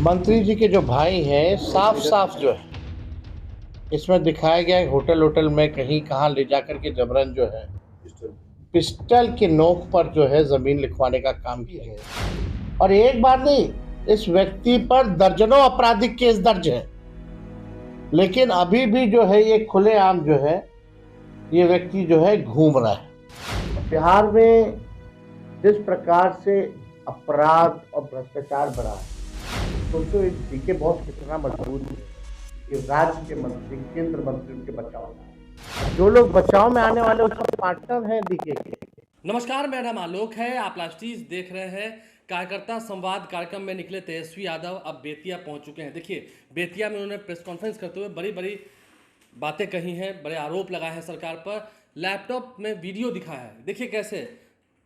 मंत्री जी के जो भाई हैं साफ साफ जो है इसमें दिखाया गया है, होटल होटल में कहीं कहाँ ले जाकर के जबरन जो है पिस्टल के नोक पर जो है जमीन लिखवाने का काम किया गया। और एक बार नहीं, इस व्यक्ति पर दर्जनों आपराधिक केस दर्ज है, लेकिन अभी भी जो है ये खुलेआम जो है ये व्यक्ति जो है घूम रहा है। बिहार में जिस प्रकार से अपराध और भ्रष्टाचार बढ़ा है, सोचो एक डीके बॉस कितना मजबूत है कि राज्य के मंत्री, केंद्र मंत्री उनके बचाव में आए। जो लोग बचाव में आने वाले उसके पार्टनर हैं डीके के। नमस्कार, मेरा नाम आलोक है। आप लास्टीज देख रहे हैं। कार्यकर्ता संवाद कार्यक्रम में निकले तेजस्वी यादव अब बेतिया पहुंच चुके हैं। देखिए, बेतिया में उन्होंने प्रेस कॉन्फ्रेंस करते हुए बड़ी बड़ी बातें कही हैं, बड़े आरोप लगाए हैं सरकार पर। लैपटॉप में वीडियो दिखाया है। देखिए कैसे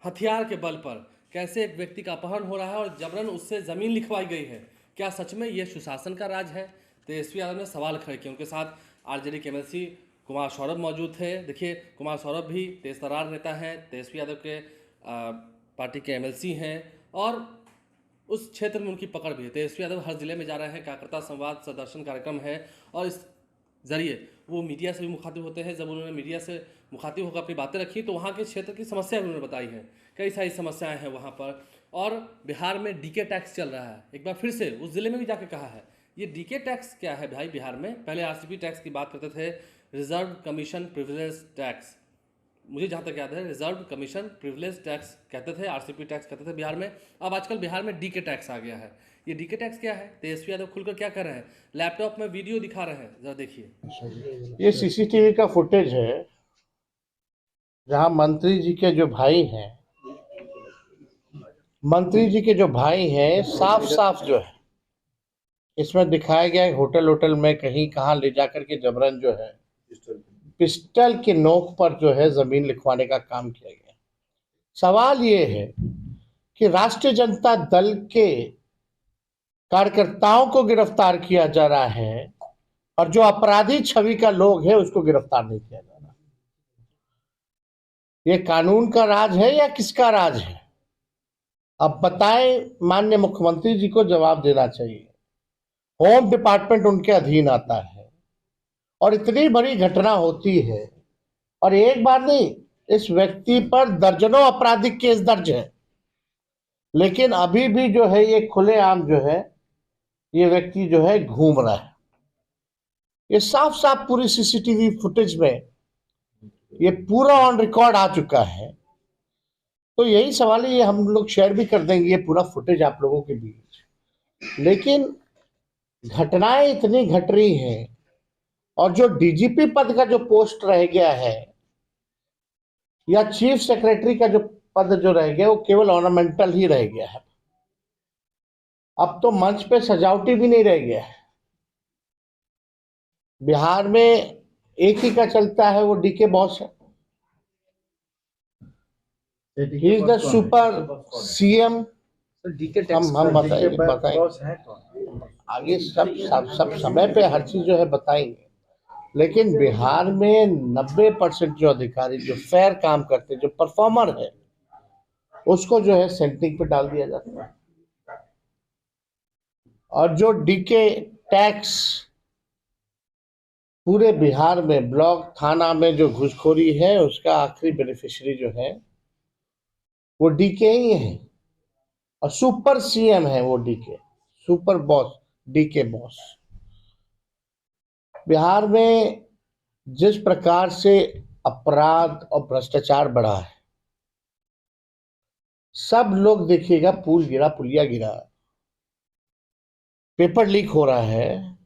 हथियार के बल पर कैसे एक व्यक्ति का अपहरण हो रहा है और जबरन उससे ज़मीन लिखवाई गई है। क्या सच में ये सुशासन का राज है? तेजस्वी यादव ने सवाल खड़े किए। उनके साथ आरजेडी के एमएलसी कुमार सौरभ मौजूद थे। देखिए, कुमार सौरभ भी तेज तर्रार नेता हैं, तेजस्वी यादव के पार्टी के एमएलसी हैं और उस क्षेत्र में उनकी पकड़ भी है। तेजस्वी यादव हर जिले में जा रहे हैं। कार्यकर्ता संवाद सदर्शन कार्यक्रम है और इस जरिए वो मीडिया से भी मुखातिब होते हैं। जब उन्होंने मीडिया से मुखातिब होकर अपनी बातें रखी तो वहाँ के क्षेत्र की समस्या भी उन्होंने बताई है। कई सारी समस्याएं हैं वहाँ पर। और बिहार में डीके टैक्स चल रहा है। एक बार फिर से उस जिले में भी जाके कहा है, ये डीके टैक्स क्या है भाई? बिहार में पहले आरसीपी टैक्स की बात करते थे, रिजर्व कमीशन प्रिविलेज टैक्स। मुझे जहाँ तक याद है रिजर्व कमीशन प्रिविलेज टैक्स कहते थे, आरसीपी टैक्स कहते थे बिहार में। अब आजकल बिहार में डीके टैक्स आ गया है। ये डीके टैक्स क्या है? तेजस्वी यादव खुलकर क्या कर रहे हैं? लैपटॉप में वीडियो दिखा रहे हैं, जरा देखिए। ये सीसीटीवी का फुटेज है जहां मंत्री जी के जो भाई हैं साफ साफ जो है इसमें दिखाया गया है, होटल होटल में कहीं कहाँ ले जाकर के जबरन जो है पिस्टल के नोक पर जो है जमीन लिखवाने का काम किया गया। सवाल ये है कि राष्ट्रीय जनता दल के कार्यकर्ताओं को गिरफ्तार किया जा रहा है और जो अपराधी छवि का लोग है उसको गिरफ्तार नहीं किया जा रहा। ये कानून का राज है या किसका राज है? अब बताएं, माननीय मुख्यमंत्री जी को जवाब देना चाहिए। होम डिपार्टमेंट उनके अधीन आता है और इतनी बड़ी घटना होती है और एक बार नहीं, इस व्यक्ति पर दर्जनों आपराधिक केस दर्ज है, लेकिन अभी भी जो है ये खुलेआम जो है ये व्यक्ति जो है घूम रहा है। ये साफ साफ पूरी सीसीटीवी फुटेज में ये पूरा ऑन रिकॉर्ड आ चुका है। तो यही सवाल है, ये हम लोग शेयर भी कर देंगे ये पूरा फुटेज आप लोगों के बीच। लेकिन घटनाएं इतनी घट रही हैं और जो डीजीपी पद का जो पोस्ट रह गया है या चीफ सेक्रेटरी का जो पद जो रह गया वो केवल ऑर्नामेंटल ही रह गया है। अब तो मंच पे सजावटी भी नहीं रह गया है। बिहार में एक ही का चलता है, वो डीके बॉस है। He is the super CM. हम बताएंगे आगे सब समय पे हर चीज जो है बताएंगे। लेकिन बिहार में 90% जो अधिकारी जो फेयर काम करते, जो परफॉर्मर है, उसको जो है सेंटिंग पे डाल दिया जाता है। और जो डीके टैक्स पूरे बिहार में ब्लॉक थाना में जो घुसखोरी है उसका आखिरी बेनिफिशियरी जो है वो डीके ही है और सुपर सीएम है वो DK, super boss, DK boss. Bihar में जिस प्रकार से अपराध और भ्रष्टाचार बढ़ा है, सब लोग देखिएगा, पुल गिरा, पुलिया गिरा, पेपर लीक हो रहा है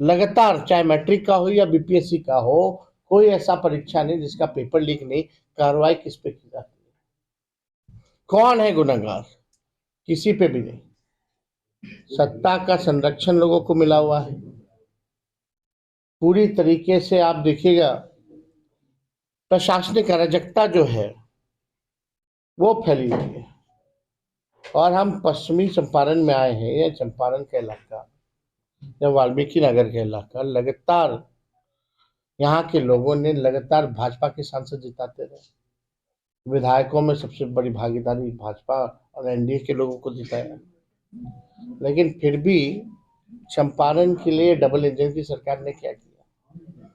लगातार, चाहे मैट्रिक का हो या बीपीएससी का हो, कोई ऐसा परीक्षा नहीं जिसका पेपर लीक नहीं। कार्रवाई किस पे की जाती है? कौन है गुनहगार? किसी पे भी नहीं। सत्ता का संरक्षण लोगों को मिला हुआ है पूरी तरीके से। आप देखिएगा प्रशासनिक अराजकता जो है वो फैली हुई है। और हम पश्चिमी चंपारण में आए हैं, यह चंपारण का इलाका या वाल्मीकि नगर का इलाका, लगातार यहाँ के लोगों ने लगातार भाजपा के सांसद जिताते रहे। विधायकों में सबसे बड़ी भागीदारी भाजपा और एनडीए के लोगों को दिखाया, लेकिन फिर भी चंपारण के लिए डबल इंजन की सरकार ने क्या किया?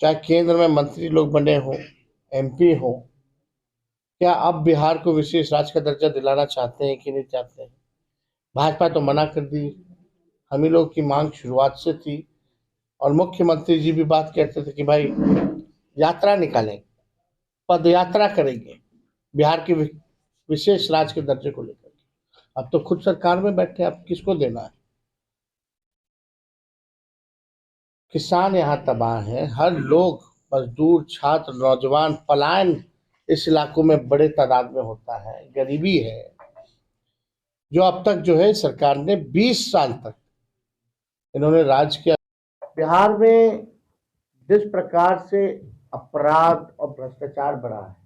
चाहे केंद्र में मंत्री लोग बने हों, एमपी हो, क्या अब बिहार को विशेष राज्य का दर्जा दिलाना चाहते हैं कि नहीं चाहते हैं? भाजपा तो मना कर दी। हम ही लोग की मांग शुरुआत से थी और मुख्यमंत्री जी भी बात कहते थे कि भाई यात्रा निकालेंगे, पद यात्रा करेंगे बिहार की विशेष राज्य के दर्जे को लेकर। अब तो खुद सरकार में बैठे, अब किसको देना है? किसान यहाँ तबाह है, हर लोग, मजदूर, छात्र, नौजवान, पलायन इस इलाकों में बड़े तादाद में होता है। गरीबी है जो अब तक जो है सरकार ने 20 साल तक इन्होंने राज किया। बिहार में जिस प्रकार से अपराध और भ्रष्टाचार बढ़ा है,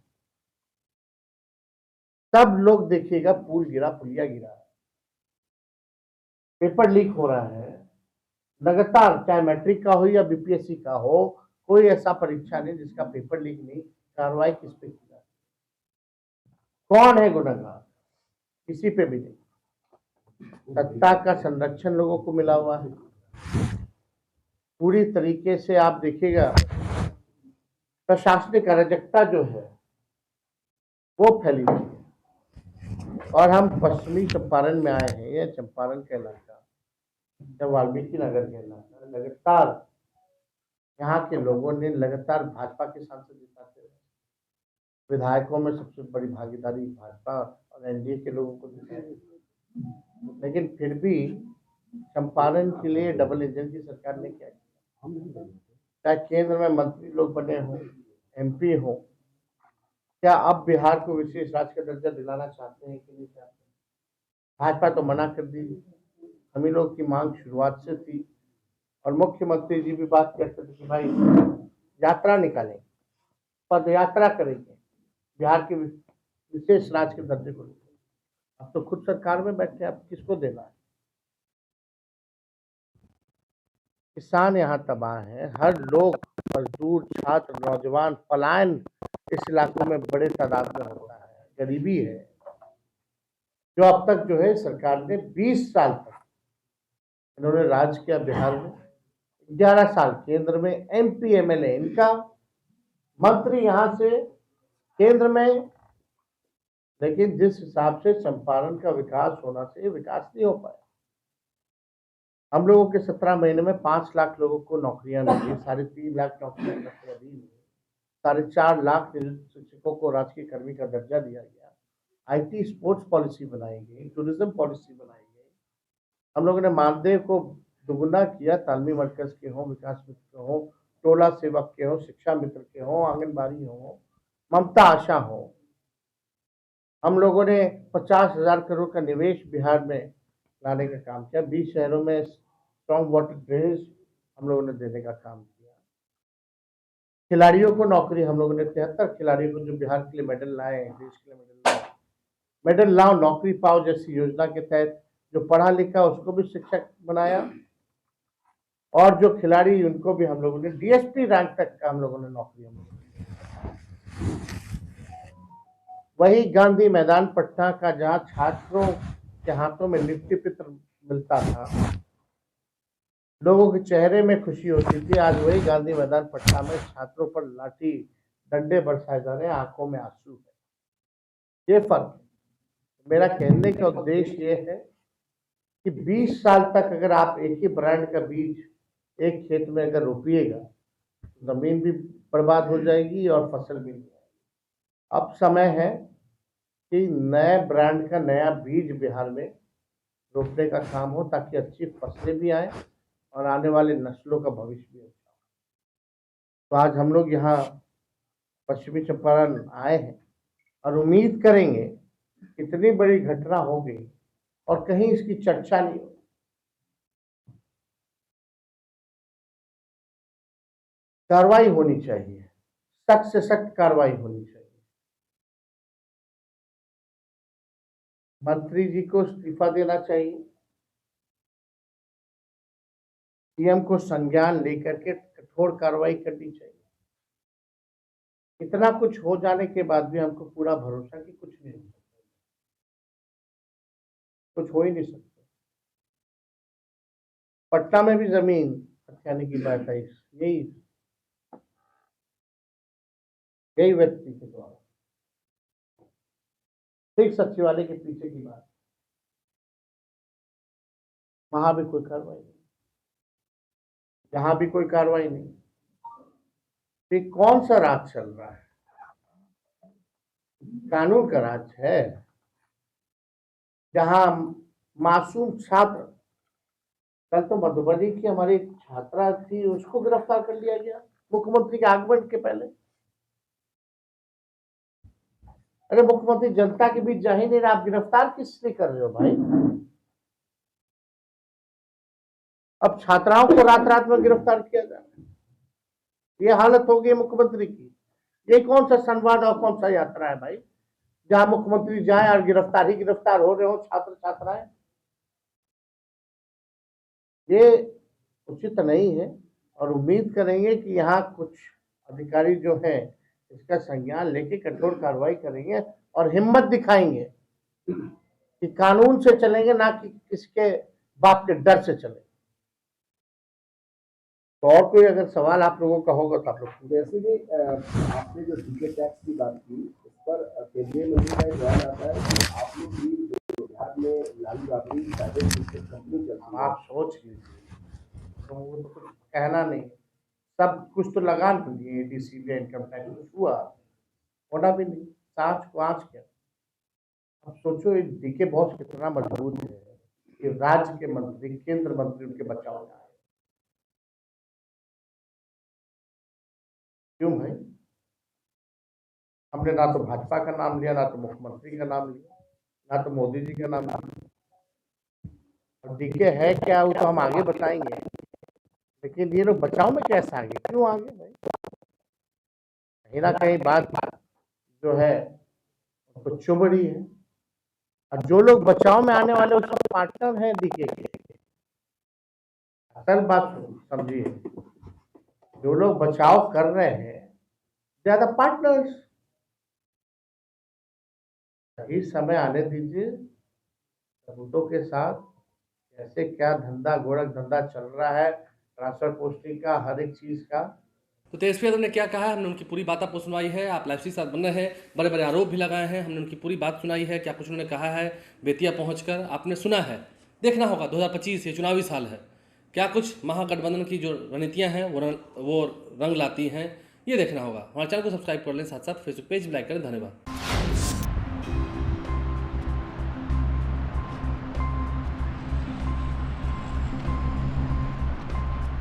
सब लोग देखिएगा, पुल गिरा, पुलिया गिरा है, पेपर लीक हो रहा है लगातार, चाहे मैट्रिक का हो या बीपीएससी का हो, कोई ऐसा परीक्षा नहीं जिसका पेपर लीक नहीं। कार्रवाई किस पे की जाए? कौन है गुनहगार? किसी पे भी नहीं। सत्ता का संरक्षण लोगों को मिला हुआ है। पूरी तरीके से आप देखिएगा, प्रशासनिक अराजकता जो है वो फैली हुई है। और हम पश्चिमी चंपारण में आए हैं, यह चंपारण का इलाका, जब वाल्मीकि नगर का इलाका, लगातार यहाँ के लोगों ने लगातार भाजपा के सांसद जिताते रहे। विधायकों में सबसे बड़ी भागीदारी भाजपा और एनडीए के लोगों को दिखाई, लेकिन फिर भी चंपारण के लिए डबल इंजन की सरकार ने क्या किया? चाहे केंद्र में मंत्री लोग बने हों, एमपी हो, क्या अब बिहार को विशेष राज्य का दर्जा दिलाना चाहते हैं कि नहीं चाहते? भाजपा तो मना कर दी। हम ही लोग की मांग शुरुआत से थी और मुख्यमंत्री जी भी बात करते थे कि भाई यात्रा निकालेंगे, पद यात्रा करेंगे बिहार के विशेष राज्य के दर्जे को लेकर। अब तो खुद सरकार में बैठे, अब किसको देना है? किसान यहाँ तबाह है, हर लोग, मजदूर, छात्र, नौजवान, पलायन इस इलाकों में बड़े तादाद में होता है। गरीबी है जो अब तक जो है सरकार ने 20 साल तक इन्होंने राज किया बिहार में। 11 साल केंद्र में एमपी एमएलए इनका, मंत्री यहाँ से केंद्र में, लेकिन जिस हिसाब से चंपारण का विकास होना चाहिए, विकास नहीं हो पाया। हम लोगों के 17 महीने में 5 लाख लोगों को नौकरियां मिली, 3.5 लाख नौकरियां दी, 4.5 लाख शिक्षकों को राजकीय कर्मी का दर्जा दिया गया, आईटी स्पोर्ट्स पॉलिसी बनाई गई, टूरिज्म पॉलिसी बनाई गई। हम लोगों ने मानदेय को दुगुना किया, तालमी मरकज के हों, विकास मित्र के हों, टोला सेवक के हों, शिक्षा मित्र के हों, आंगनबाड़ी हो, ममता आशा हो। हम लोगों ने 50,000 करोड़ का निवेश बिहार में लाने का काम किया। 20 शहरों में स्ट्रॉन्ग वाटर ड्रेनेज हम लोगों ने देने का काम किया। खिलाड़ियों को नौकरी, हम लोगों ने 73 खिलाड़ियों को जो बिहार के लिए मेडल लाए, देश के लिए मेडल लाए, मेडल लाओ नौकरी पाओ जैसी योजना के तहत जो पढ़ा लिखा उसको भी शिक्षक बनाया, और जो खिलाड़ी उनको भी हम लोगों ने डीएसपी रैंक तक का हम लोगों ने नौकरी वही गांधी मैदान पटना का, जहां छात्रों के हाथों में नियुक्ति पत्र मिलता था, लोगों के चेहरे में खुशी होती थी, आज वही गांधी मैदान पटना में छात्रों पर लाठी डंडे बरसाए जा रहे हैं, आंखों में आंसू है। ये फर्क है। मेरा कहने का उद्देश्य ये है कि 20 साल तक अगर आप एक ही ब्रांड का बीज एक खेत में अगर रोपिएगा, जमीन भी बर्बाद हो जाएगी और फसल भी नहीं आएगी। अब समय है कि नए ब्रांड का नया बीज बिहार में रोपने का काम हो, ताकि अच्छी फसलें भी आए और आने वाले नस्लों का भविष्य भी अच्छा हो। तो आज हम लोग यहाँ पश्चिमी चंपारण आए हैं और उम्मीद करेंगे, इतनी बड़ी घटना हो गई और कहीं इसकी चर्चा नहीं हो। कार्रवाई होनी चाहिए, सख्त से सख्त कार्रवाई होनी चाहिए। मंत्री जी को इस्तीफा देना चाहिए, सीएम को संज्ञान लेकर के कठोर कार्रवाई करनी चाहिए। इतना कुछ हो जाने के बाद भी हमको पूरा भरोसा कि कुछ नहीं हो सकता, कुछ हो ही नहीं सकता। पटना में भी जमीन हथियाने की बात आई, यही यही व्यक्ति के द्वारा, ठीक सचिवालय के पीछे की बात, वहां भी कोई कार्रवाई नहीं, यहाँ भी कोई कार्रवाई नहीं। ये कौन सा राज चल रहा है? कानून का राज है, जहां मासूम छात्र, कल तो मधुबनी की हमारी एक छात्रा थी, उसको गिरफ्तार कर लिया गया मुख्यमंत्री के आगमन के पहले। अरे मुख्यमंत्री जनता के बीच जा ही नहीं रहा, आप गिरफ्तार किस लिए कर रहे हो भाई? अब छात्राओं को रात रात में गिरफ्तार किया जा रहा है, ये हालत हो गई मुख्यमंत्री की। ये कौन सा संवाद और कौन सा यात्रा है भाई, जहां मुख्यमंत्री जाए और गिरफ्तार हो रहे हो छात्र छात्राएं? ये उचित नहीं है, और उम्मीद करेंगे कि यहाँ कुछ अधिकारी जो हैं इसका संज्ञान लेके कठोर कार्रवाई करेंगे और हिम्मत दिखाएंगे कि कानून से चलेंगे, ना कि किसके बाप के डर से चलेंगे। तो और कोई अगर सवाल आप लोगों का होगा तो आप लोग। जैसे कि आपने जो डीके टैक्स की बात की, उस पर केंद्रीय मंत्री का एक बयान आता है कि आप लोग भी जो बिहार में Lalu Rabri private limited company चलती है, आप सोच लीजिए, तो वो तो कुछ कहना नहीं, सब कुछ तो लगान कर दिए, डीसीबी इनकम टैक्स, कुछ हुआ होना भी नहीं, सांच को आंच क्या। अब सोचो ये डीके बॉस कितना मजबूत है कि राज्य के मंत्री, केंद्र मंत्री उनके बचाव में आए। क्यों भाई? हमने ना तो भाजपा का नाम लिया, ना तो मुख्यमंत्री का नाम लिया, ना तो मोदी जी का नाम लिया। और डीके है क्या वो तो हम आगे बताएंगे, लेकिन ये लोग बचाव में कैसे आगे, क्यों आगे भाई? कहीं ना कहीं बात जो है उनको चुभ रही है, और जो लोग बचाव में आने वाले उसका पार्टनर है डीके के। असल बात समझिए, जो लोग बचाव कर रहे हैं ज्यादा पार्टनर्स, सही समय आने दीजिए, सबूतों के साथ कैसे क्या धंधा गोरख धंधा चल रहा है, ट्रांसफर पोस्टिंग का, हर एक चीज का। तो तेजस्वी यादव ने क्या कहा है, हमने उनकी पूरी बात आपको सुनाई है। आप लाइव साथ बन रहे हैं, बड़े बड़े आरोप भी लगाए हैं, हमने उनकी पूरी बात सुनाई है, क्या कुछ उन्होंने कहा है बेतिया पहुंचकर आपने सुना है। देखना होगा, 2025 ये चुनावी साल है, क्या कुछ महागठबंधन की जो रणनीतियां हैं वो रंग लाती हैं, ये देखना होगा। हमारे चैनल को सब्सक्राइब कर लें, साथ साथ फेसबुक पेज भी लाइक करें। धन्यवाद।